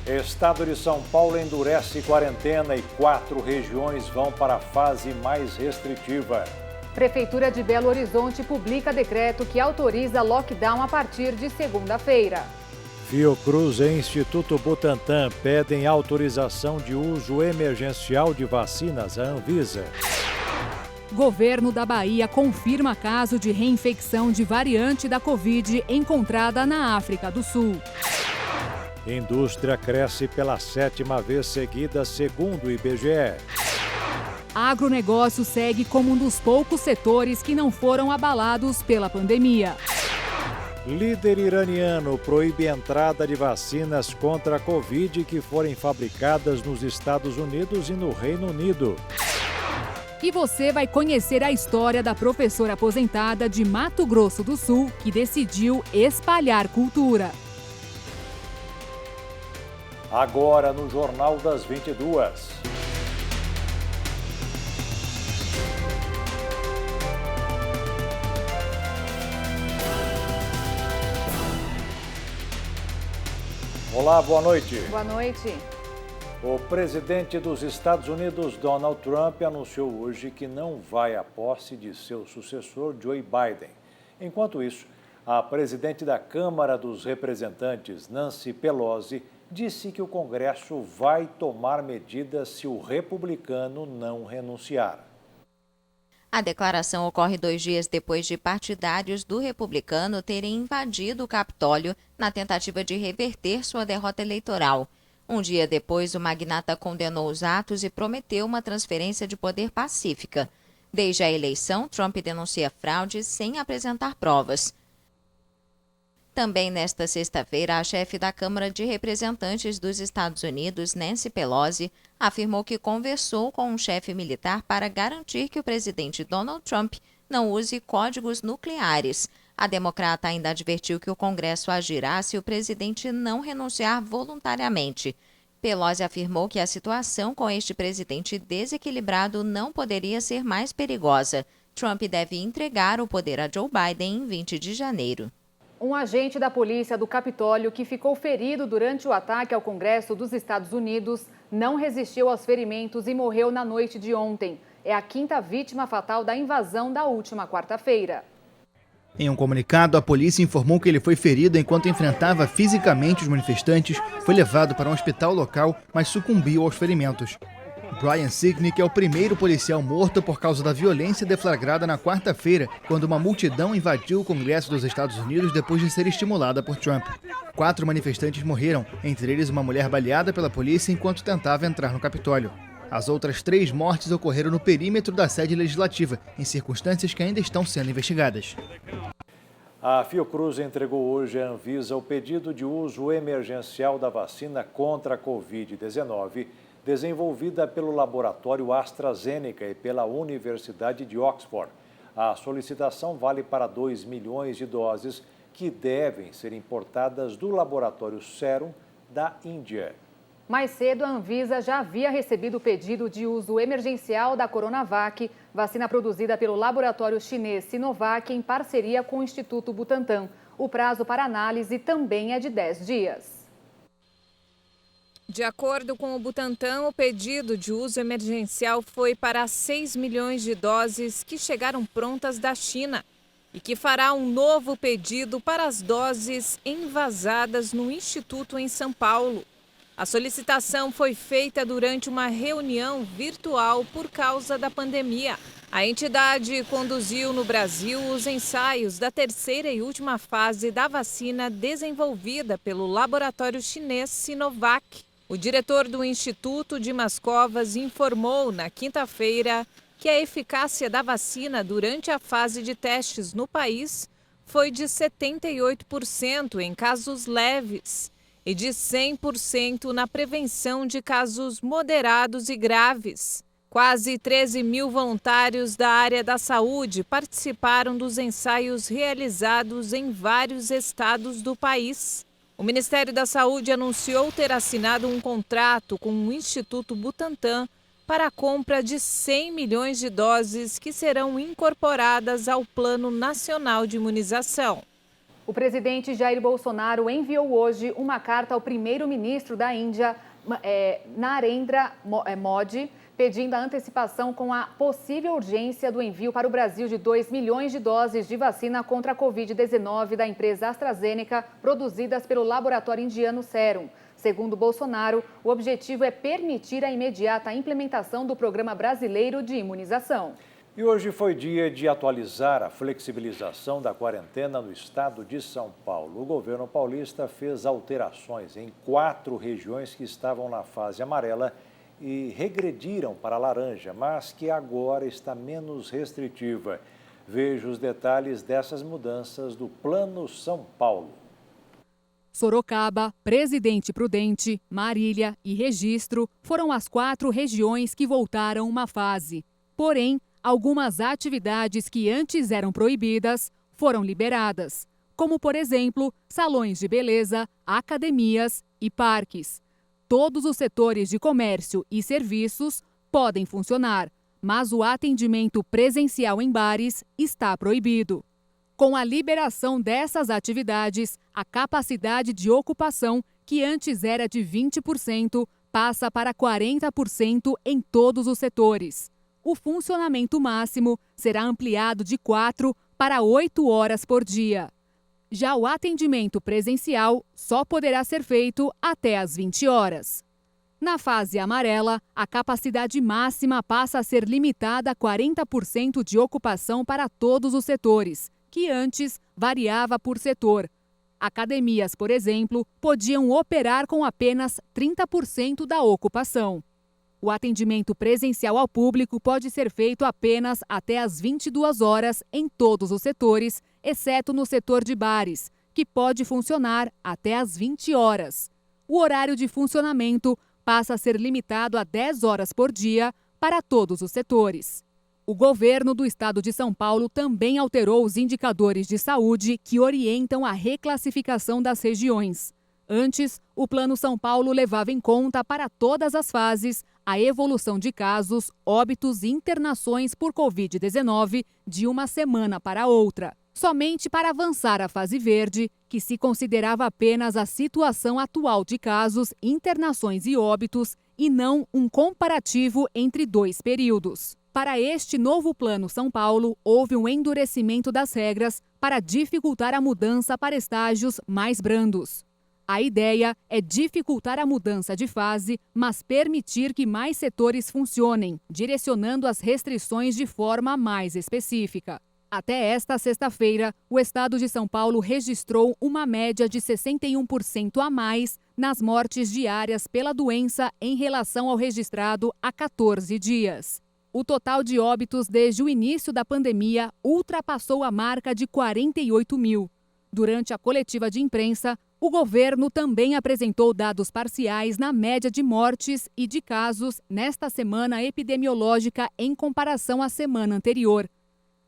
Estado de São Paulo endurece quarentena e 4 regiões vão para a fase mais restritiva. Prefeitura de Belo Horizonte publica decreto que autoriza lockdown a partir de segunda-feira. Fiocruz e Instituto Butantan pedem autorização de uso emergencial de vacinas à Anvisa. Governo da Bahia confirma caso de reinfecção de variante da Covid encontrada na África do Sul. Indústria cresce pela 7ª vez seguida, segundo o IBGE. Agronegócio segue como um dos poucos setores que não foram abalados pela pandemia. Líder iraniano proíbe a entrada de vacinas contra a Covid que forem fabricadas nos Estados Unidos e no Reino Unido. E você vai conhecer a história da professora aposentada de Mato Grosso do Sul que decidiu espalhar cultura. Agora no Jornal das 22. Olá, boa noite. Boa noite. O presidente dos Estados Unidos, Donald Trump, anunciou hoje que não vai à posse de seu sucessor, Joe Biden. Enquanto isso, a presidente da Câmara dos Representantes, Nancy Pelosi, disse que o Congresso vai tomar medidas se o republicano não renunciar. A declaração ocorre 2 dias depois de partidários do republicano terem invadido o Capitólio na tentativa de reverter sua derrota eleitoral. Um dia depois, o magnata condenou os atos e prometeu uma transferência de poder pacífica. Desde a eleição, Trump denuncia fraude sem apresentar provas. Também nesta sexta-feira, a chefe da Câmara de Representantes dos Estados Unidos, Nancy Pelosi, afirmou que conversou com um chefe militar para garantir que o presidente Donald Trump não use códigos nucleares. A democrata ainda advertiu que o Congresso agirá se o presidente não renunciar voluntariamente. Pelosi afirmou que a situação com este presidente desequilibrado não poderia ser mais perigosa. Trump deve entregar o poder a Joe Biden em 20 de janeiro. Um agente da polícia do Capitólio que ficou ferido durante o ataque ao Congresso dos Estados Unidos não resistiu aos ferimentos e morreu na noite de ontem. É a 5ª vítima fatal da invasão da última quarta-feira. Em um comunicado, a polícia informou que ele foi ferido enquanto enfrentava fisicamente os manifestantes, foi levado para um hospital local, mas sucumbiu aos ferimentos. Brian Sicknick é o primeiro policial morto por causa da violência deflagrada na quarta-feira, quando uma multidão invadiu o Congresso dos Estados Unidos depois de ser estimulada por Trump. 4 manifestantes morreram, entre eles uma mulher baleada pela polícia enquanto tentava entrar no Capitólio. As outras 3 mortes ocorreram no perímetro da sede legislativa, em circunstâncias que ainda estão sendo investigadas. A Fiocruz entregou hoje à Anvisa o pedido de uso emergencial da vacina contra a Covid-19, desenvolvida pelo laboratório AstraZeneca e pela Universidade de Oxford. A solicitação vale para 2 milhões de doses que devem ser importadas do laboratório Serum da Índia. Mais cedo, a Anvisa já havia recebido o pedido de uso emergencial da Coronavac, vacina produzida pelo laboratório chinês Sinovac em parceria com o Instituto Butantan. O prazo para análise também é de 10 dias. De acordo com o Butantan, o pedido de uso emergencial foi para 6 milhões de doses que chegaram prontas da China e que fará um novo pedido para as doses envasadas no Instituto em São Paulo. A solicitação foi feita durante uma reunião virtual por causa da pandemia. A entidade conduziu no Brasil os ensaios da 3ª e última fase da vacina desenvolvida pelo laboratório chinês Sinovac. O diretor do Instituto, Dimas Covas, informou na quinta-feira que a eficácia da vacina durante a fase de testes no país foi de 78% em casos leves e de 100% na prevenção de casos moderados e graves. Quase 13 mil voluntários da área da saúde participaram dos ensaios realizados em vários estados do país. O Ministério da Saúde anunciou ter assinado um contrato com o Instituto Butantan para a compra de 100 milhões de doses que serão incorporadas ao Plano Nacional de Imunização. O presidente Jair Bolsonaro enviou hoje uma carta ao primeiro-ministro da Índia, Narendra Modi, pedindo a antecipação com a possível urgência do envio para o Brasil de 2 milhões de doses de vacina contra a Covid-19 da empresa AstraZeneca, produzidas pelo laboratório indiano Serum. Segundo Bolsonaro, o objetivo é permitir a imediata implementação do Programa Brasileiro de Imunização. E hoje foi dia de atualizar a flexibilização da quarentena no estado de São Paulo. O governo paulista fez alterações em 4 regiões que estavam na fase amarela e regrediram para a laranja, mas que agora está menos restritiva. Veja os detalhes dessas mudanças do Plano São Paulo. Sorocaba, Presidente Prudente, Marília e Registro foram as 4 regiões que voltaram uma fase. Porém, algumas atividades que antes eram proibidas foram liberadas, como, por exemplo, salões de beleza, academias e parques. Todos os setores de comércio e serviços podem funcionar, mas o atendimento presencial em bares está proibido. Com a liberação dessas atividades, a capacidade de ocupação, que antes era de 20%, passa para 40% em todos os setores. O funcionamento máximo será ampliado de 4 para 8 horas por dia. Já o atendimento presencial só poderá ser feito até às 20 horas. Na fase amarela, a capacidade máxima passa a ser limitada a 40% de ocupação para todos os setores, que antes variava por setor. Academias, por exemplo, podiam operar com apenas 30% da ocupação. O atendimento presencial ao público pode ser feito apenas até às 22 horas em todos os setores, exceto no setor de bares, que pode funcionar até às 20 horas. O horário de funcionamento passa a ser limitado a 10 horas por dia para todos os setores. O governo do estado de São Paulo também alterou os indicadores de saúde que orientam a reclassificação das regiões. Antes, o Plano São Paulo levava em conta para todas as fases a evolução de casos, óbitos e internações por Covid-19 de uma semana para outra. Somente para avançar a fase verde, que se considerava apenas a situação atual de casos, internações e óbitos, e não um comparativo entre 2 períodos. Para este novo Plano São Paulo, houve um endurecimento das regras para dificultar a mudança para estágios mais brandos. A ideia é dificultar a mudança de fase, mas permitir que mais setores funcionem, direcionando as restrições de forma mais específica. Até esta sexta-feira, o estado de São Paulo registrou uma média de 61% a mais nas mortes diárias pela doença em relação ao registrado há 14 dias. O total de óbitos desde o início da pandemia ultrapassou a marca de 48 mil. Durante a coletiva de imprensa, o governo também apresentou dados parciais na média de mortes e de casos nesta semana epidemiológica em comparação à semana anterior.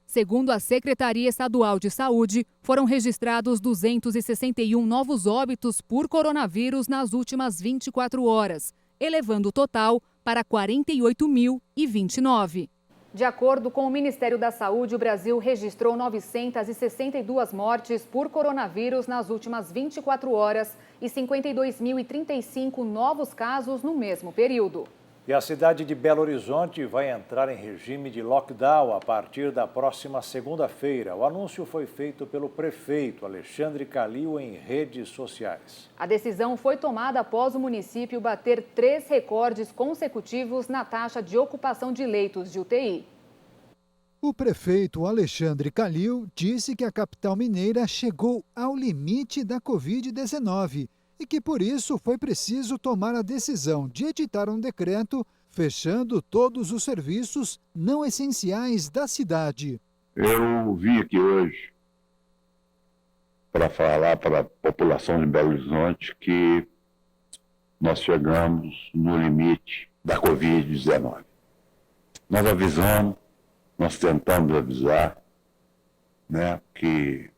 Segundo a Secretaria Estadual de Saúde, foram registrados 261 novos óbitos por coronavírus nas últimas 24 horas, elevando o total para 48.029. De acordo com o Ministério da Saúde, o Brasil registrou 962 mortes por coronavírus nas últimas 24 horas e 52.035 novos casos no mesmo período. E a cidade de Belo Horizonte vai entrar em regime de lockdown a partir da próxima segunda-feira. O anúncio foi feito pelo prefeito Alexandre Calil em redes sociais. A decisão foi tomada após o município bater 3 recordes consecutivos na taxa de ocupação de leitos de UTI. O prefeito Alexandre Calil disse que a capital mineira chegou ao limite da Covid-19 e que por isso foi preciso tomar a decisão de editar um decreto fechando todos os serviços não essenciais da cidade. Eu vim aqui hoje para falar para a população de Belo Horizonte que nós chegamos no limite da Covid-19. Nós avisamos, nós tentamos avisar, que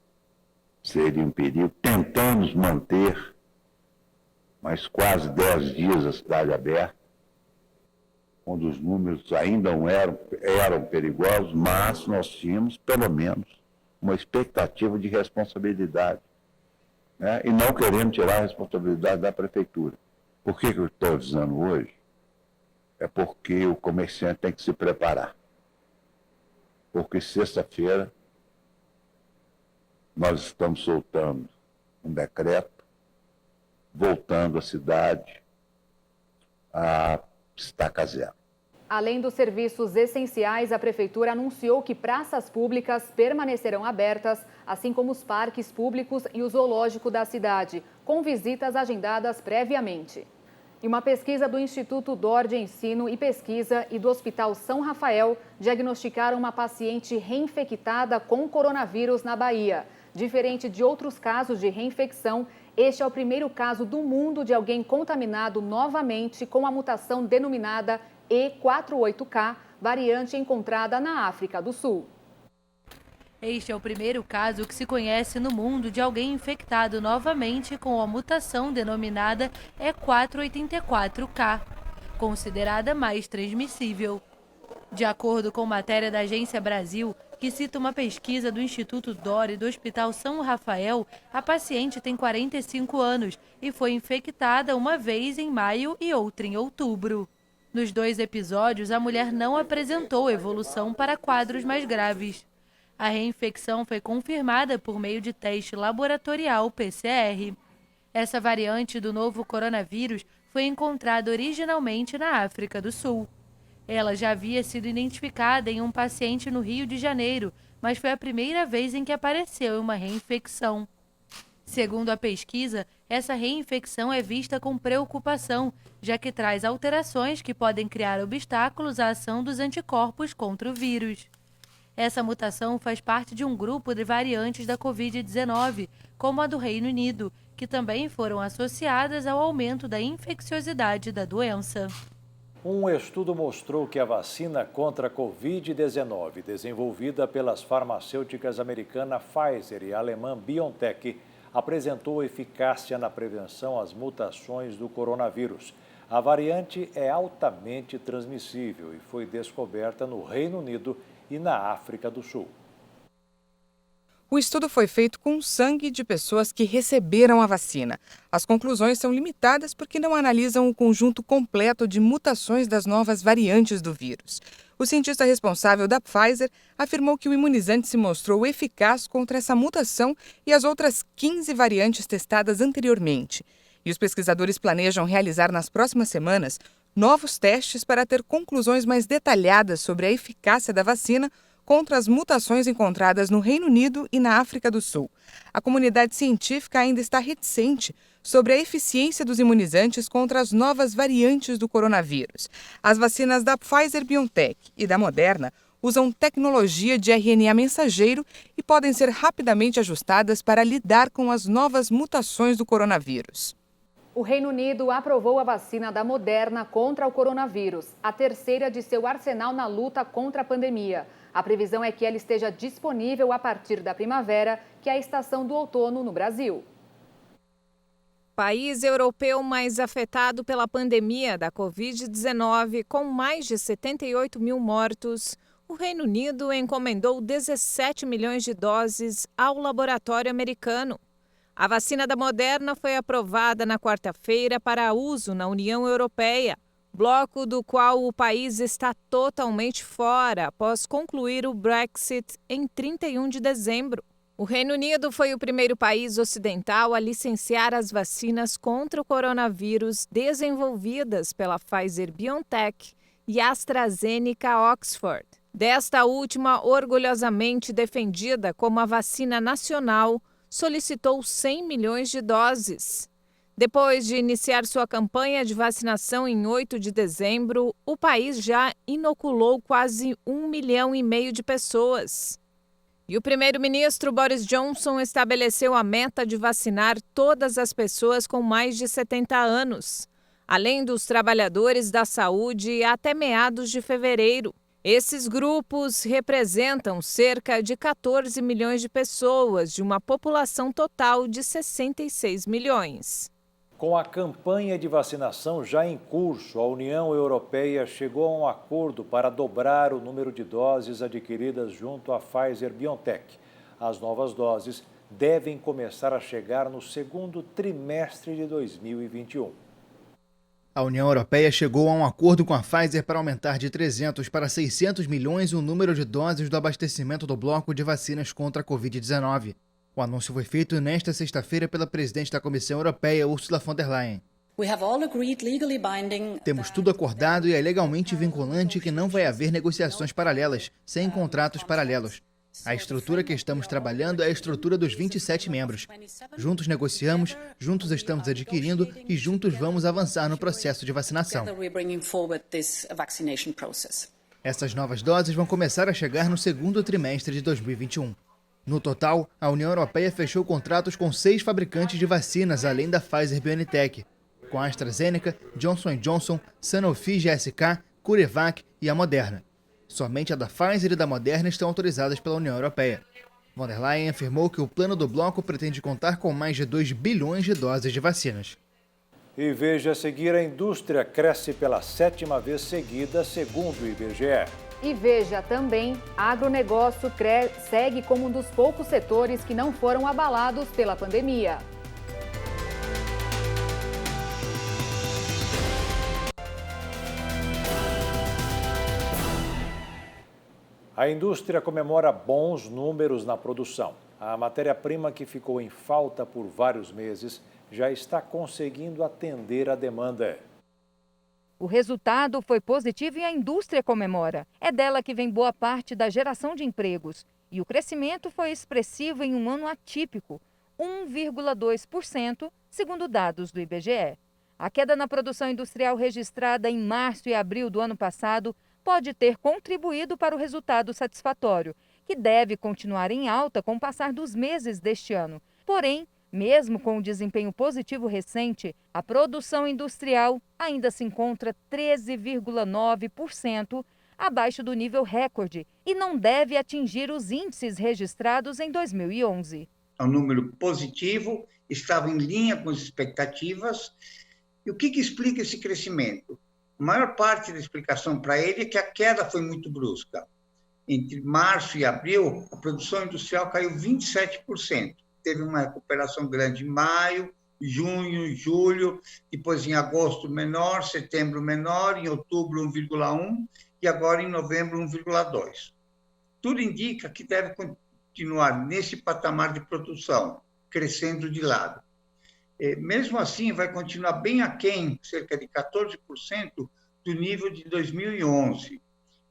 seria um período, tentamos manter mas quase 10 dias a cidade aberta, onde os números ainda não eram perigosos, mas nós tínhamos, pelo menos, uma expectativa de responsabilidade né? E não queremos tirar a responsabilidade da prefeitura. Por que eu estou avisando hoje? É porque o comerciante tem que se preparar. Porque sexta-feira nós estamos soltando um decreto, voltando a cidade a estaca zero. Além dos serviços essenciais, a Prefeitura anunciou que praças públicas permanecerão abertas, assim como os parques públicos e o zoológico da cidade, com visitas agendadas previamente. E uma pesquisa do Instituto DOR de Ensino e Pesquisa e do Hospital São Rafael diagnosticaram uma paciente reinfectada com coronavírus na Bahia. Diferente de outros casos de reinfecção, este é o primeiro caso do mundo de alguém contaminado novamente com a mutação denominada E48K, variante encontrada na África do Sul. Este é o primeiro caso que se conhece no mundo de alguém infectado novamente com a mutação denominada E484K, considerada mais transmissível. De acordo com matéria da Agência Brasil, que cita uma pesquisa do Instituto DOR e do Hospital São Rafael, a paciente tem 45 anos e foi infectada uma vez em maio e outra em outubro. Nos 2 episódios, a mulher não apresentou evolução para quadros mais graves. A reinfecção foi confirmada por meio de teste laboratorial PCR. Essa variante do novo coronavírus foi encontrada originalmente na África do Sul. Ela já havia sido identificada em um paciente no Rio de Janeiro, mas foi a primeira vez em que apareceu uma reinfecção. Segundo a pesquisa, essa reinfecção é vista com preocupação, já que traz alterações que podem criar obstáculos à ação dos anticorpos contra o vírus. Essa mutação faz parte de um grupo de variantes da Covid-19, como a do Reino Unido, que também foram associadas ao aumento da infecciosidade da doença. Um estudo mostrou que a vacina contra a Covid-19, desenvolvida pelas farmacêuticas americana Pfizer e alemã BioNTech, apresentou eficácia na prevenção às mutações do coronavírus. A variante é altamente transmissível e foi descoberta no Reino Unido e na África do Sul. O estudo foi feito com sangue de pessoas que receberam a vacina. As conclusões são limitadas porque não analisam o conjunto completo de mutações das novas variantes do vírus. O cientista responsável da Pfizer afirmou que o imunizante se mostrou eficaz contra essa mutação e as outras 15 variantes testadas anteriormente. E os pesquisadores planejam realizar nas próximas semanas novos testes para ter conclusões mais detalhadas sobre a eficácia da vacina contra as mutações encontradas no Reino Unido e na África do Sul. A comunidade científica ainda está reticente sobre a eficiência dos imunizantes contra as novas variantes do coronavírus. As vacinas da Pfizer-BioNTech e da Moderna usam tecnologia de RNA mensageiro e podem ser rapidamente ajustadas para lidar com as novas mutações do coronavírus. O Reino Unido aprovou a vacina da Moderna contra o coronavírus, a terceira de seu arsenal na luta contra a pandemia. A previsão é que ela esteja disponível a partir da primavera, que é a estação do outono no Brasil. País europeu mais afetado pela pandemia da Covid-19, com mais de 78 mil mortos, o Reino Unido encomendou 17 milhões de doses ao laboratório americano. A vacina da Moderna foi aprovada na quarta-feira para uso na União Europeia, bloco do qual o país está totalmente fora após concluir o Brexit em 31 de dezembro. O Reino Unido foi o primeiro país ocidental a licenciar as vacinas contra o coronavírus desenvolvidas pela Pfizer-BioNTech e AstraZeneca Oxford. Desta última, orgulhosamente defendida como a vacina nacional, solicitou 100 milhões de doses. Depois de iniciar sua campanha de vacinação em 8 de dezembro, o país já inoculou quase 1,5 milhão de pessoas. E o primeiro-ministro Boris Johnson estabeleceu a meta de vacinar todas as pessoas com mais de 70 anos, além dos trabalhadores da saúde, até meados de fevereiro. Esses grupos representam cerca de 14 milhões de pessoas, de uma população total de 66 milhões. Com a campanha de vacinação já em curso, a União Europeia chegou a um acordo para dobrar o número de doses adquiridas junto à Pfizer-BioNTech. As novas doses devem começar a chegar no segundo trimestre de 2021. A União Europeia chegou a um acordo com a Pfizer para aumentar de 300 para 600 milhões o número de doses do abastecimento do bloco de vacinas contra a Covid-19. O anúncio foi feito nesta sexta-feira pela presidente da Comissão Europeia, Ursula von der Leyen. Temos tudo acordado e é legalmente vinculante que não vai haver negociações paralelas, sem contratos paralelos. A estrutura que estamos trabalhando é a estrutura dos 27 membros. Juntos negociamos, juntos estamos adquirindo e juntos vamos avançar no processo de vacinação. Essas novas doses vão começar a chegar no segundo trimestre de 2021. No total, a União Europeia fechou contratos com 6 fabricantes de vacinas, além da Pfizer-BioNTech, com a AstraZeneca, Johnson & Johnson, Sanofi GSK, CureVac e a Moderna. Somente a da Pfizer e da Moderna estão autorizadas pela União Europeia. Von der Leyen afirmou que o plano do bloco pretende contar com mais de 2 bilhões de doses de vacinas. E veja a seguir, a indústria cresce pela 7ª vez seguida, segundo o IBGE. E veja também, agronegócio segue como um dos poucos setores que não foram abalados pela pandemia. A indústria comemora bons números na produção. A matéria-prima que ficou em falta por vários meses já está conseguindo atender a demanda. O resultado foi positivo e a indústria comemora. É dela que vem boa parte da geração de empregos. E o crescimento foi expressivo em um ano atípico, 1,2%, segundo dados do IBGE. A queda na produção industrial registrada em março e abril do ano passado pode ter contribuído para o resultado satisfatório, que deve continuar em alta com o passar dos meses deste ano. Porém, mesmo com o desempenho positivo recente, a produção industrial ainda se encontra 13,9% abaixo do nível recorde e não deve atingir os índices registrados em 2011. É um número positivo, estava em linha com as expectativas. E o que explica esse crescimento? A maior parte da explicação para ele é que a queda foi muito brusca. Entre março e abril, a produção industrial caiu 27%. Teve uma recuperação grande em maio, junho, julho, depois em agosto menor, setembro menor, em outubro 1,1% e agora em novembro 1,2%. Tudo indica que deve continuar nesse patamar de produção, crescendo de lado. Mesmo assim, vai continuar bem aquém, cerca de 14%, do nível de 2011.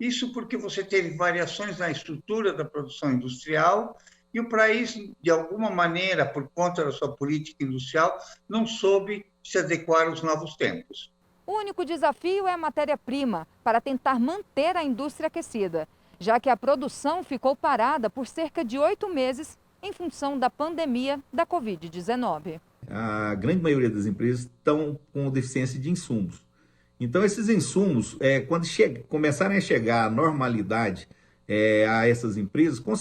Isso porque você teve variações na estrutura da produção industrial e o país, de alguma maneira, por conta da sua política industrial, não soube se adequar aos novos tempos. O único desafio é a matéria-prima, para tentar manter a indústria aquecida, já que a produção ficou parada por cerca de 8 meses em função da pandemia da Covid-19. A grande maioria das empresas estão com deficiência de insumos. Então, esses insumos, quando começarem a chegar à normalidade a essas empresas, com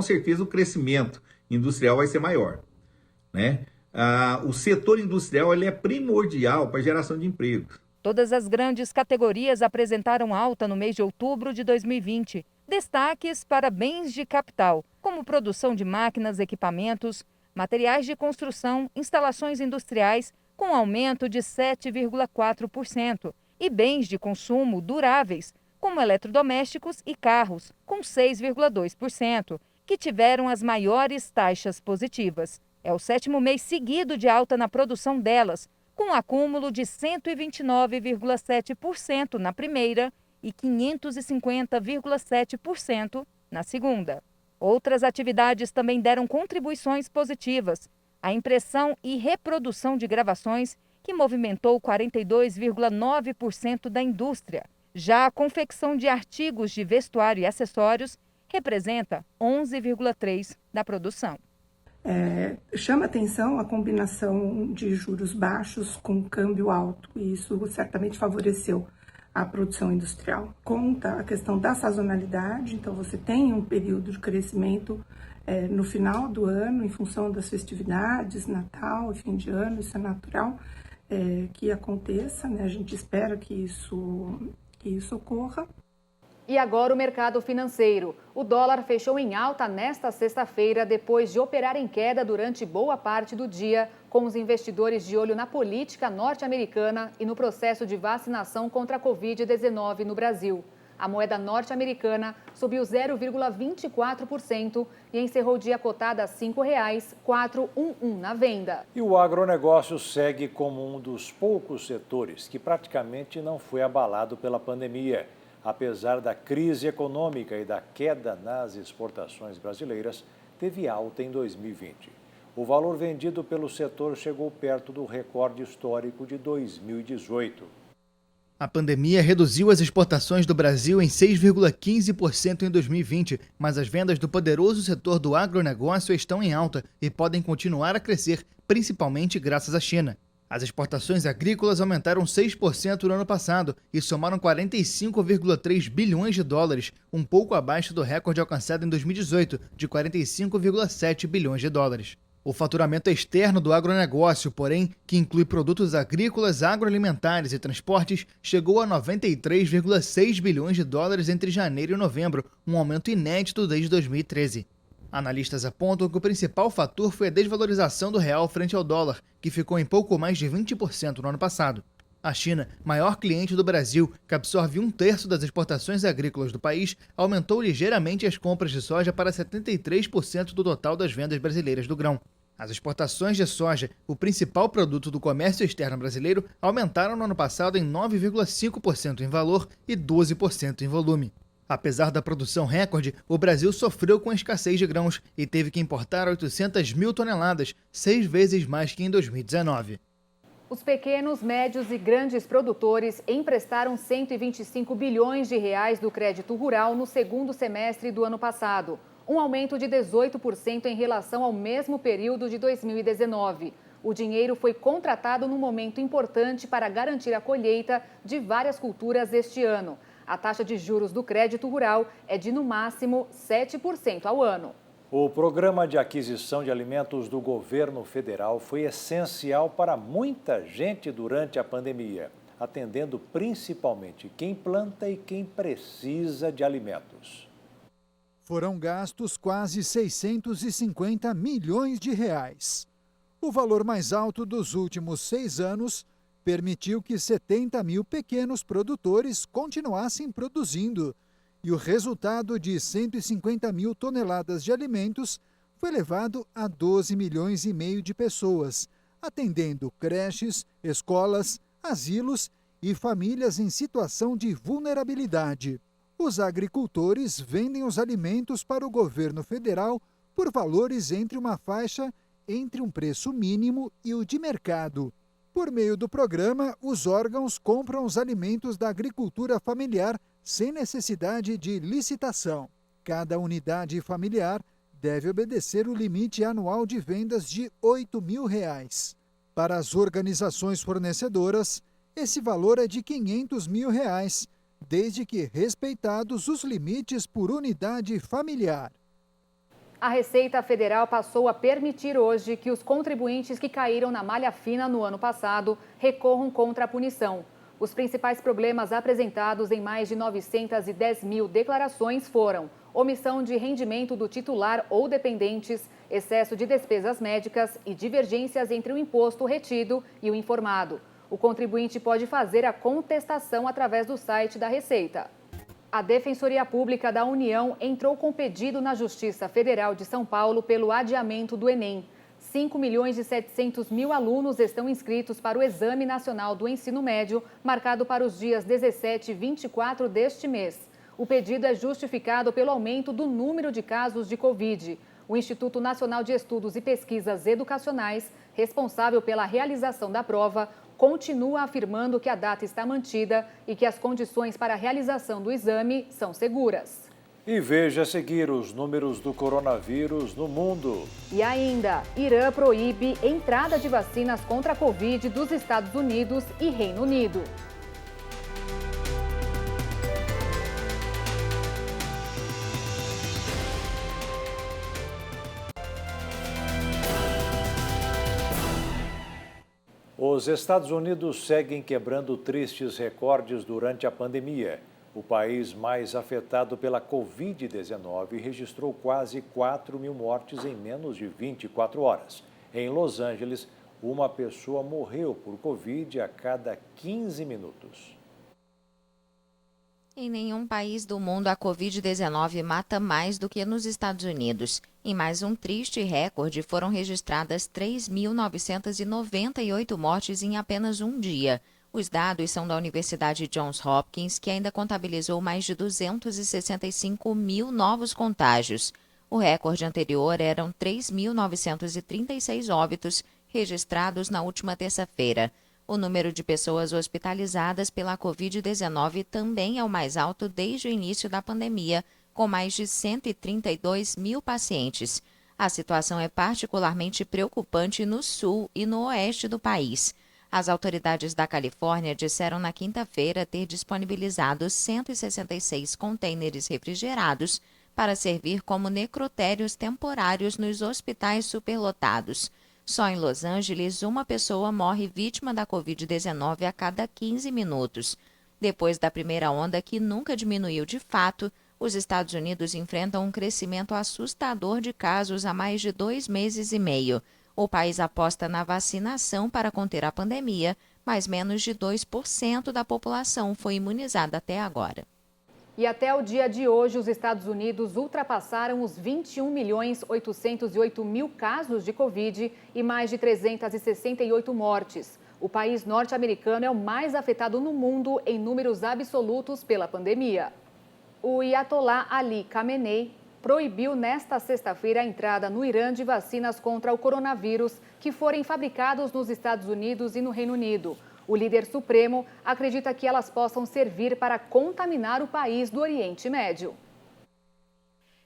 certeza o crescimento industrial vai ser maior, né? O setor industrial ele é primordial para a geração de empregos. Todas as grandes categorias apresentaram alta no mês de outubro de 2020. Destaques para bens de capital, como produção de máquinas, equipamentos, materiais de construção, instalações industriais, com aumento de 7,4%, e bens de consumo duráveis, como eletrodomésticos e carros, com 6,2%, que tiveram as maiores taxas positivas. É o 7º mês seguido de alta na produção delas, com um acúmulo de 129,7% na primeira e 550,7% na segunda. Outras atividades também deram contribuições positivas. A impressão e reprodução de gravações, que movimentou 42,9% da indústria. Já a confecção de artigos de vestuário e acessórios representa 11,3% da produção. Chama atenção a combinação de juros baixos com câmbio alto, e isso certamente favoreceu a produção industrial. Conta a questão da sazonalidade, então você tem um período de crescimento no final do ano, em função das festividades, Natal e fim de ano, isso é natural que aconteça, né? A gente espera que isso ocorra. E agora o mercado financeiro. O dólar fechou em alta nesta sexta-feira, depois de operar em queda durante boa parte do dia, com os investidores de olho na política norte-americana e no processo de vacinação contra a Covid-19 no Brasil. A moeda norte-americana subiu 0,24% e encerrou o dia cotada a R$ 5,411 na venda. E o agronegócio segue como um dos poucos setores que praticamente não foi abalado pela pandemia. Apesar da crise econômica e da queda nas exportações brasileiras, teve alta em 2020. O valor vendido pelo setor chegou perto do recorde histórico de 2018. A pandemia reduziu as exportações do Brasil em 6,15% em 2020, mas as vendas do poderoso setor do agronegócio estão em alta e podem continuar a crescer, principalmente graças à China. As exportações agrícolas aumentaram 6% no ano passado e somaram 45,3 bilhões de dólares, um pouco abaixo do recorde alcançado em 2018, de 45,7 bilhões de dólares. O faturamento externo do agronegócio, porém, que inclui produtos agrícolas, agroalimentares e transportes, chegou a 93,6 bilhões de dólares entre janeiro e novembro, um aumento inédito desde 2013. Analistas apontam que o principal fator foi a desvalorização do real frente ao dólar, que ficou em pouco mais de 20% no ano passado. A China, maior cliente do Brasil, que absorve 1/3 das exportações agrícolas do país, aumentou ligeiramente as compras de soja para 73% do total das vendas brasileiras do grão. As exportações de soja, o principal produto do comércio externo brasileiro, aumentaram no ano passado em 9,5% em valor e 12% em volume. Apesar da produção recorde, o Brasil sofreu com a escassez de grãos e teve que importar 800 mil toneladas, 6 vezes mais que em 2019. Os pequenos, médios e grandes produtores emprestaram 125 bilhões de reais do crédito rural no segundo semestre do ano passado, um aumento de 18% em relação ao mesmo período de 2019. O dinheiro foi contratado num momento importante para garantir a colheita de várias culturas este ano. A taxa de juros do crédito rural é de, no máximo, 7% ao ano. O programa de aquisição de alimentos do governo federal foi essencial para muita gente durante a pandemia, atendendo principalmente quem planta e quem precisa de alimentos. Foram gastos quase 650 milhões de reais. O valor mais alto dos últimos 6 anos permitiu que 70 mil pequenos produtores continuassem produzindo. E o resultado de 150 mil toneladas de alimentos foi levado a 12 milhões e meio de pessoas, atendendo creches, escolas, asilos e famílias em situação de vulnerabilidade. Os agricultores vendem os alimentos para o governo federal por valores entre uma faixa entre um preço mínimo e o de mercado. Por meio do programa, os órgãos compram os alimentos da agricultura familiar sem necessidade de licitação. Cada unidade familiar deve obedecer o limite anual de vendas de R$ 8 mil. Para as organizações fornecedoras, esse valor é de R$ 500 mil, desde que respeitados os limites por unidade familiar. A Receita Federal passou a permitir hoje que os contribuintes que caíram na malha fina no ano passado recorram contra a punição. Os principais problemas apresentados em mais de 910 mil declarações foram omissão de rendimento do titular ou dependentes, excesso de despesas médicas e divergências entre o imposto retido e o informado. O contribuinte pode fazer a contestação através do site da Receita. A Defensoria Pública da União entrou com pedido na Justiça Federal de São Paulo pelo adiamento do Enem. 5.700.000 alunos estão inscritos para o Exame Nacional do Ensino Médio, marcado para os dias 17 e 24 deste mês. O pedido é justificado pelo aumento do número de casos de Covid. O Instituto Nacional de Estudos e Pesquisas Educacionais, responsável pela realização da prova, continua afirmando que a data está mantida e que as condições para a realização do exame são seguras. E veja a seguir os números do coronavírus no mundo. E ainda, Irã proíbe entrada de vacinas contra a Covid dos Estados Unidos e Reino Unido. Os Estados Unidos seguem quebrando tristes recordes durante a pandemia. O país mais afetado pela Covid-19 registrou quase 4 mil mortes em menos de 24 horas. Em Los Angeles, uma pessoa morreu por Covid a cada 15 minutos. Em nenhum país do mundo a Covid-19 mata mais do que nos Estados Unidos. Em mais um triste recorde, foram registradas 3.998 mortes em apenas um dia. Os dados são da Universidade Johns Hopkins, que ainda contabilizou mais de 265 mil novos contágios. O recorde anterior eram 3.936 óbitos registrados na última terça-feira. O número de pessoas hospitalizadas pela Covid-19 também é o mais alto desde o início da pandemia, com mais de 132 mil pacientes. A situação é particularmente preocupante no sul e no oeste do país. As autoridades da Califórnia disseram na quinta-feira ter disponibilizado 166 contêineres refrigerados para servir como necrotérios temporários nos hospitais superlotados. Só em Los Angeles, uma pessoa morre vítima da Covid-19 a cada 15 minutos. Depois da primeira onda, que nunca diminuiu de fato, os Estados Unidos enfrentam um crescimento assustador de casos há mais de 2 meses e meio. O país aposta na vacinação para conter a pandemia, mas menos de 2% da população foi imunizada até agora. E até o dia de hoje, os Estados Unidos ultrapassaram os 21.808.000 casos de Covid e mais de 368 mortes. O país norte-americano é o mais afetado no mundo em números absolutos pela pandemia. O Ayatollah Ali Khamenei proibiu nesta sexta-feira a entrada no Irã de vacinas contra o coronavírus que forem fabricados nos Estados Unidos e no Reino Unido. O líder supremo acredita que elas possam servir para contaminar o país do Oriente Médio.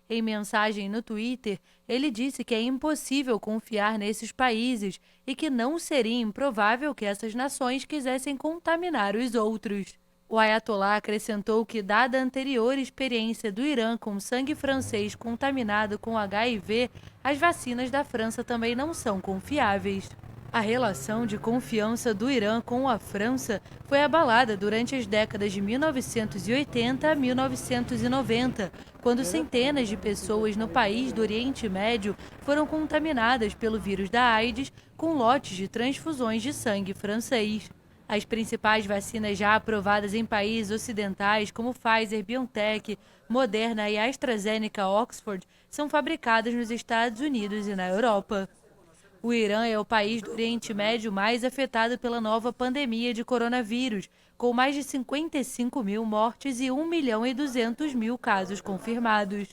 Em mensagem no Twitter, ele disse que é impossível confiar nesses países e que não seria improvável que essas nações quisessem contaminar os outros. O Ayatollah acrescentou que, dada a anterior experiência do Irã com sangue francês contaminado com HIV, as vacinas da França também não são confiáveis. A relação de confiança do Irã com a França foi abalada durante as décadas de 1980 a 1990, quando centenas de pessoas no país do Oriente Médio foram contaminadas pelo vírus da AIDS com lotes de transfusões de sangue francês. As principais vacinas já aprovadas em países ocidentais, como Pfizer, BioNTech, Moderna e AstraZeneca Oxford, são fabricadas nos Estados Unidos e na Europa. O Irã é o país do Oriente Médio mais afetado pela nova pandemia de coronavírus, com mais de 55 mil mortes e 1.200.000 casos confirmados.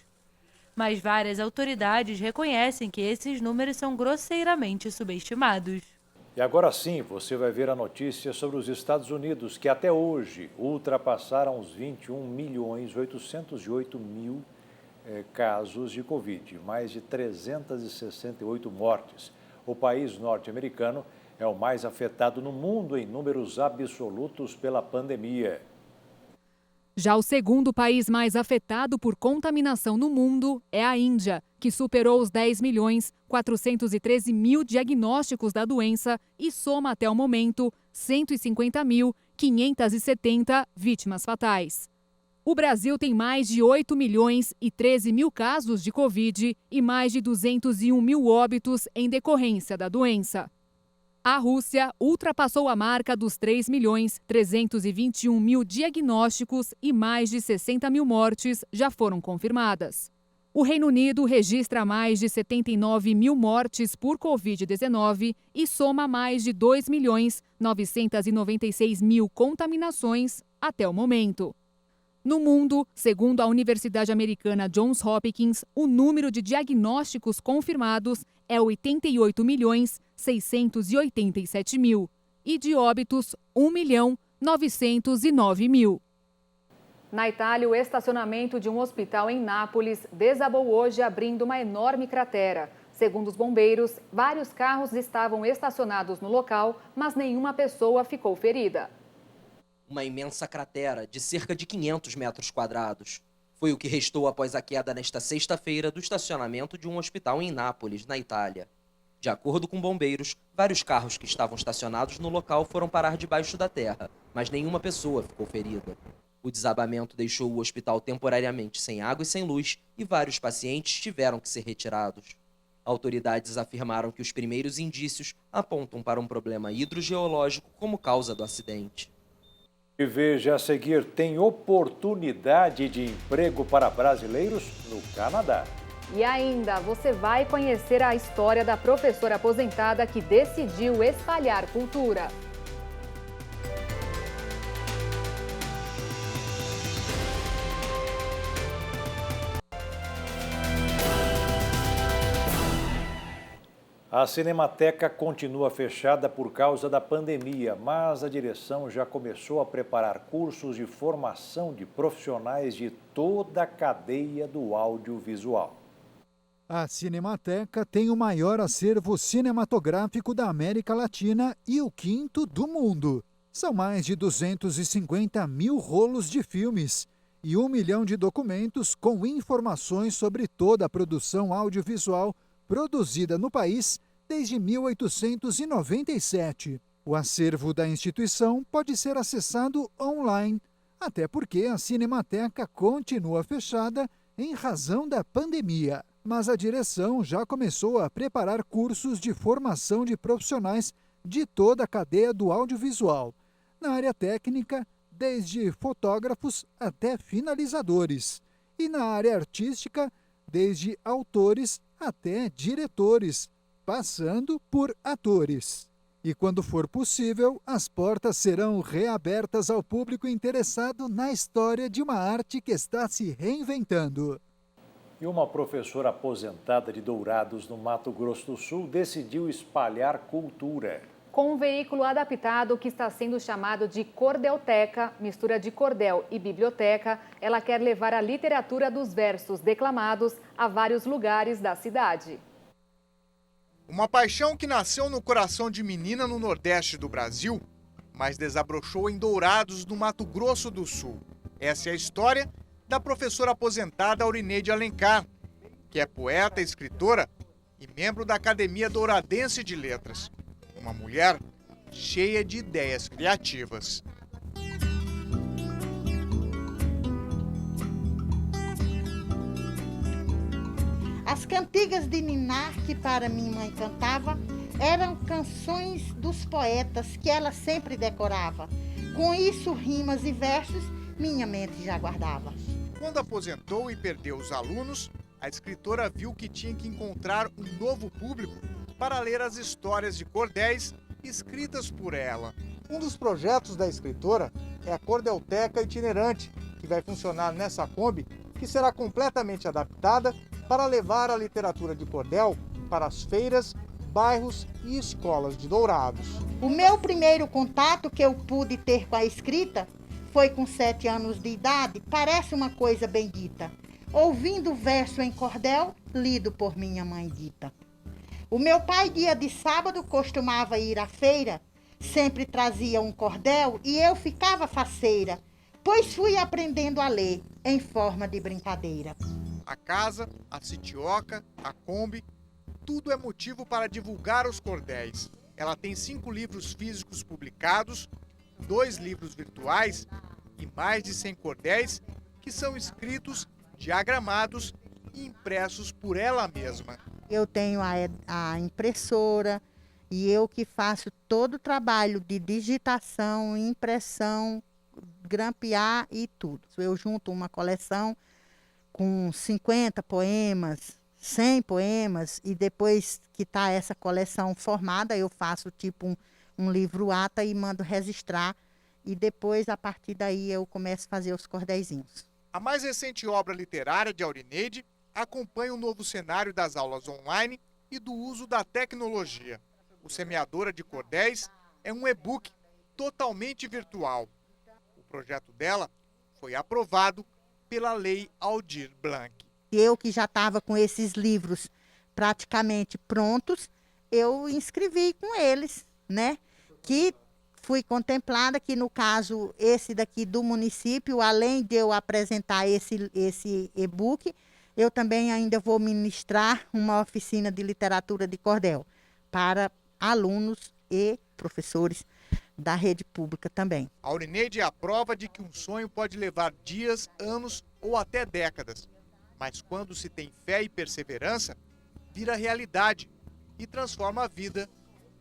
Mas várias autoridades reconhecem que esses números são grosseiramente subestimados. E agora sim, você vai ver a notícia sobre os Estados Unidos, que até hoje ultrapassaram os 21.808.000 casos de Covid, mais de 368 mortes. O país norte-americano é o mais afetado no mundo em números absolutos pela pandemia. Já o segundo país mais afetado por contaminação no mundo é a Índia, que superou os 10.413.000 diagnósticos da doença e soma até o momento 150.570 vítimas fatais. O Brasil tem mais de 8.013.000 casos de Covid e mais de 201.000 óbitos em decorrência da doença. A Rússia ultrapassou a marca dos 3.321.000 diagnósticos e mais de 60.000 mortes já foram confirmadas. O Reino Unido registra mais de 79.000 mortes por Covid-19 e soma mais de 2.996.000 contaminações até o momento. No mundo, segundo a Universidade Americana Johns Hopkins, o número de diagnósticos confirmados é 88.687.000 e de óbitos 1.909.000. Na Itália, o estacionamento de um hospital em Nápoles desabou hoje, abrindo uma enorme cratera. Segundo os bombeiros, vários carros estavam estacionados no local, mas nenhuma pessoa ficou ferida. Uma imensa cratera de cerca de 500 metros quadrados. Foi o que restou após a queda nesta sexta-feira do estacionamento de um hospital em Nápoles, na Itália. De acordo com bombeiros, vários carros que estavam estacionados no local foram parar debaixo da terra, mas nenhuma pessoa ficou ferida. O desabamento deixou o hospital temporariamente sem água e sem luz e vários pacientes tiveram que ser retirados. Autoridades afirmaram que os primeiros indícios apontam para um problema hidrogeológico como causa do acidente. E veja a seguir, tem oportunidade de emprego para brasileiros no Canadá. E ainda, você vai conhecer a história da professora aposentada que decidiu espalhar cultura. A Cinemateca continua fechada por causa da pandemia, mas a direção já começou a preparar cursos de formação de profissionais de toda a cadeia do audiovisual. A Cinemateca tem o maior acervo cinematográfico da América Latina e o 5º do mundo. São mais de 250 mil rolos de filmes e 1 milhão de documentos com informações sobre toda a produção audiovisual produzida no país desde 1897. O acervo da instituição pode ser acessado online, até porque a Cinemateca continua fechada em razão da pandemia. Mas a direção já começou a preparar cursos de formação de profissionais de toda a cadeia do audiovisual, na área técnica, desde fotógrafos até finalizadores, e na área artística, desde autores até diretores, passando por atores. E quando for possível, as portas serão reabertas ao público interessado na história de uma arte que está se reinventando. E uma professora aposentada de Dourados, no Mato Grosso do Sul, decidiu espalhar cultura. Com um veículo adaptado que está sendo chamado de cordelteca, mistura de cordel e biblioteca, ela quer levar a literatura dos versos declamados a vários lugares da cidade. Uma paixão que nasceu no coração de menina no Nordeste do Brasil, mas desabrochou em Dourados, no Mato Grosso do Sul. Essa é a história da professora aposentada Aurineide Alencar, que é poeta, escritora e membro da Academia Douradense de Letras. Uma mulher cheia de ideias criativas. As cantigas de ninar que para minha mãe cantava eram canções dos poetas que ela sempre decorava. Com isso, rimas e versos minha mente já guardava. Quando aposentou e perdeu os alunos, a escritora viu que tinha que encontrar um novo público para ler as histórias de cordéis escritas por ela. Um dos projetos da escritora é a Cordelteca Itinerante, que vai funcionar nessa Kombi, que será completamente adaptada para levar a literatura de cordel para as feiras, bairros e escolas de Dourados. O meu primeiro contato que eu pude ter com a escrita foi com 7 anos de idade, parece uma coisa bendita, ouvindo verso em cordel, lido por minha mãe dita. O meu pai, dia de sábado, costumava ir à feira, sempre trazia um cordel e eu ficava faceira, pois fui aprendendo a ler em forma de brincadeira. A casa, a sitioca, a Kombi, tudo é motivo para divulgar os cordéis. Ela tem 5 livros físicos publicados, 2 livros virtuais e mais de 100 cordéis que são escritos, diagramados e impressos por ela mesma. Eu tenho a impressora e eu que faço todo o trabalho de digitação, impressão, grampear e tudo. Eu junto uma coleção com 50 poemas, 100 poemas e depois que está essa coleção formada, eu faço tipo um livro-ata e mando registrar e depois, a partir daí, eu começo a fazer os cordéisinhos. A mais recente obra literária de Aurineide acompanha o novo cenário das aulas online e do uso da tecnologia. O Semeadora de Cordéis é um e-book totalmente virtual. O projeto dela foi aprovado pela Lei Aldir Blanc. Eu que já estava com esses livros praticamente prontos, eu inscrevi com eles, né? Que fui contemplada que, no caso, esse daqui do município, além de eu apresentar esse e-book, eu também ainda vou ministrar uma oficina de literatura de cordel para alunos e professores da rede pública também. A Aurineide é a prova de que um sonho pode levar dias, anos ou até décadas. Mas quando se tem fé e perseverança, vira realidade e transforma a vida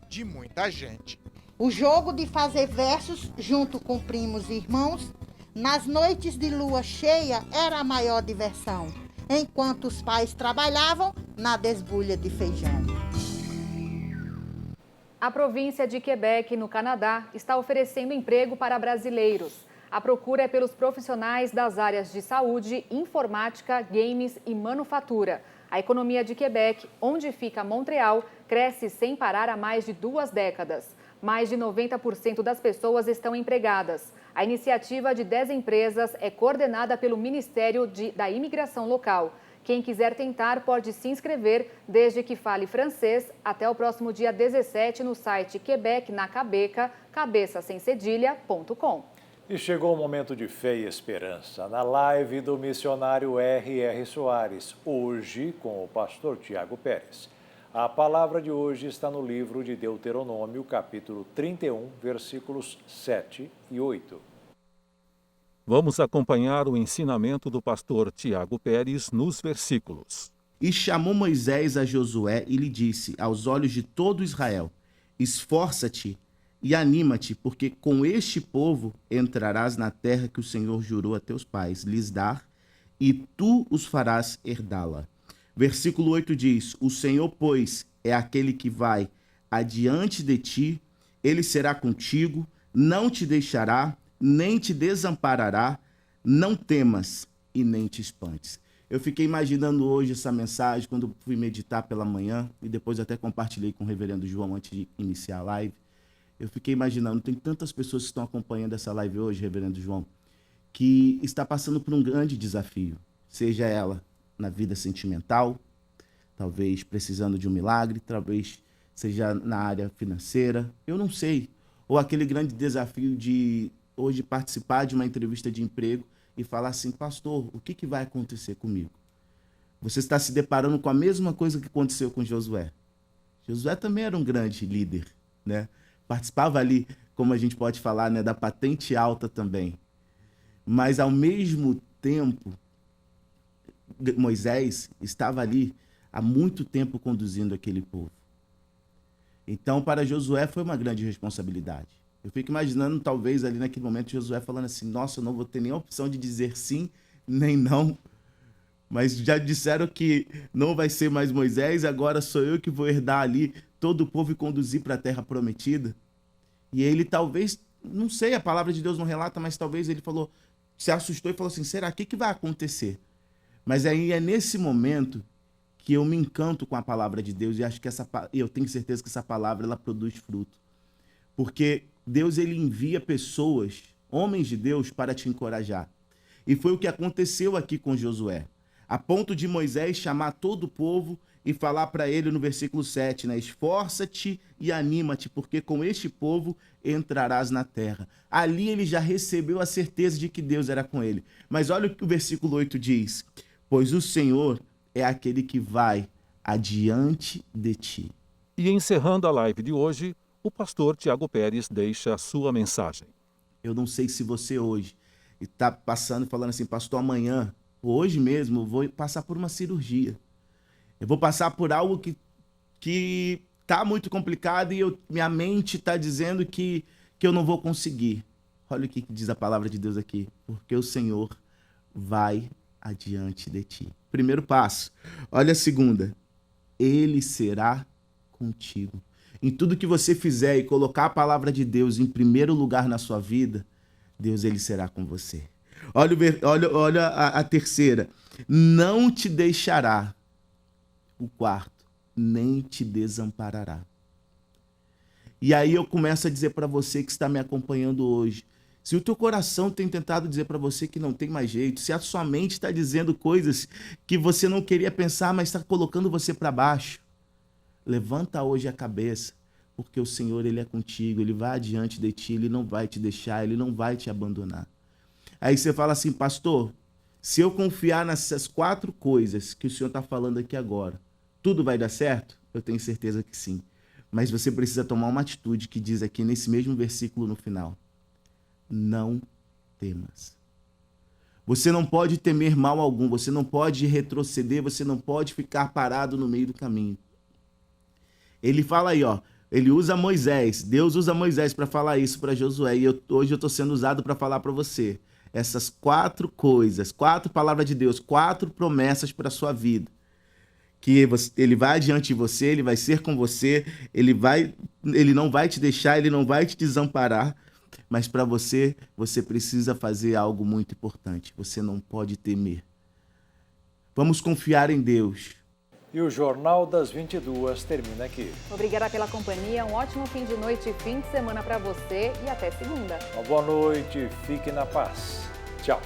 de muita gente. O jogo de fazer versos junto com primos e irmãos, nas noites de lua cheia, era a maior diversão, enquanto os pais trabalhavam na desbulha de feijão. A província de Quebec, no Canadá, está oferecendo emprego para brasileiros. A procura é pelos profissionais das áreas de saúde, informática, games e manufatura. A economia de Quebec, onde fica Montreal, cresce sem parar há mais de 2 décadas. Mais de 90% das pessoas estão empregadas. A iniciativa de 10 empresas é coordenada pelo Ministério da Imigração Local. Quem quiser tentar pode se inscrever, desde que fale francês, até o próximo dia 17 no site Quebec na Cabeca, cabeçasemcedilha.com. E chegou o momento de fé e esperança, na live do missionário R.R. Soares, hoje com o pastor Tiago Pérez. A palavra de hoje está no livro de Deuteronômio, capítulo 31, versículos 7 e 8. Vamos acompanhar o ensinamento do pastor Tiago Pérez nos versículos. E chamou Moisés a Josué e lhe disse, aos olhos de todo Israel, esforça-te e anima-te, porque com este povo entrarás na terra que o Senhor jurou a teus pais lhes dar, e tu os farás herdá-la. Versículo 8 diz, o Senhor, pois, é aquele que vai adiante de ti, ele será contigo, não te deixará, nem te desamparará, não temas e nem te espantes. Eu fiquei imaginando hoje essa mensagem quando fui meditar pela manhã e depois até compartilhei com o reverendo João antes de iniciar a live. Eu fiquei imaginando, tem tantas pessoas que estão acompanhando essa live hoje, reverendo João, que está passando por um grande desafio, seja ela na vida sentimental, talvez precisando de um milagre, talvez seja na área financeira, eu não sei, ou aquele grande desafio de hoje participar de uma entrevista de emprego e falar assim, pastor, o que vai acontecer comigo? Você está se deparando com a mesma coisa que aconteceu com Josué. Josué também era um grande líder, né? Participava ali, como a gente pode falar, né, da patente alta também. Mas, ao mesmo tempo, Moisés estava ali há muito tempo conduzindo aquele povo. Então, para Josué foi uma grande responsabilidade. Eu fico imaginando, talvez, ali naquele momento, Josué falando assim, nossa, eu não vou ter nem a opção de dizer sim, nem não. Mas já disseram que não vai ser mais Moisés, agora sou eu que vou herdar ali todo o povo e conduzir para a terra prometida. E ele talvez, não sei, a palavra de Deus não relata, mas talvez ele falou, se assustou e falou assim, será, o que vai acontecer? Mas aí é nesse momento que eu me encanto com a palavra de Deus e acho que eu tenho certeza que essa palavra ela produz fruto. Porque Deus ele envia pessoas, homens de Deus, para te encorajar. E foi o que aconteceu aqui com Josué. A ponto de Moisés chamar todo o povo e falar para ele no versículo 7, né? Esforça-te e anima-te, porque com este povo entrarás na terra. Ali ele já recebeu a certeza de que Deus era com ele. Mas olha o que o versículo 8 diz. Pois o Senhor é aquele que vai adiante de ti. E encerrando a live de hoje, o pastor Tiago Pérez deixa a sua mensagem. Eu não sei se você hoje está passando e falando assim, pastor, amanhã, hoje mesmo, eu vou passar por uma cirurgia. Eu vou passar por algo que está muito complicado e minha mente está dizendo que eu não vou conseguir. Olha o que diz a palavra de Deus aqui. Porque o Senhor vai adiante de ti. Primeiro passo. Olha a segunda. Ele será contigo. Em tudo que você fizer e colocar a palavra de Deus em primeiro lugar na sua vida, Deus ele será com você. Olha a terceira. Não te deixará. O quarto, nem te desamparará. E aí eu começo a dizer para você que está me acompanhando hoje, se o teu coração tem tentado dizer para você que não tem mais jeito, se a sua mente está dizendo coisas que você não queria pensar, mas está colocando você para baixo, levanta hoje a cabeça, porque o Senhor ele é contigo, ele vai adiante de ti, ele não vai te deixar, ele não vai te abandonar. Aí você fala assim, pastor, se eu confiar nessas 4 coisas que o Senhor está falando aqui agora, tudo vai dar certo? Eu tenho certeza que sim. Mas você precisa tomar uma atitude que diz aqui nesse mesmo versículo no final: não temas. Você não pode temer mal algum, você não pode retroceder, você não pode ficar parado no meio do caminho. Ele fala aí, ó, ele usa Moisés, Deus usa Moisés para falar isso para Josué, e hoje eu estou sendo usado para falar para você. Essas 4 coisas, 4 palavras de Deus, 4 promessas para a sua vida. Que ele vai adiante de você, ele vai ser com você, ele não vai te deixar, ele não vai te desamparar. Mas para você precisa fazer algo muito importante. Você não pode temer. Vamos confiar em Deus. E o Jornal das 22 termina aqui. Obrigada pela companhia, um ótimo fim de noite e fim de semana para você e até segunda. Uma boa noite, fique na paz. Tchau.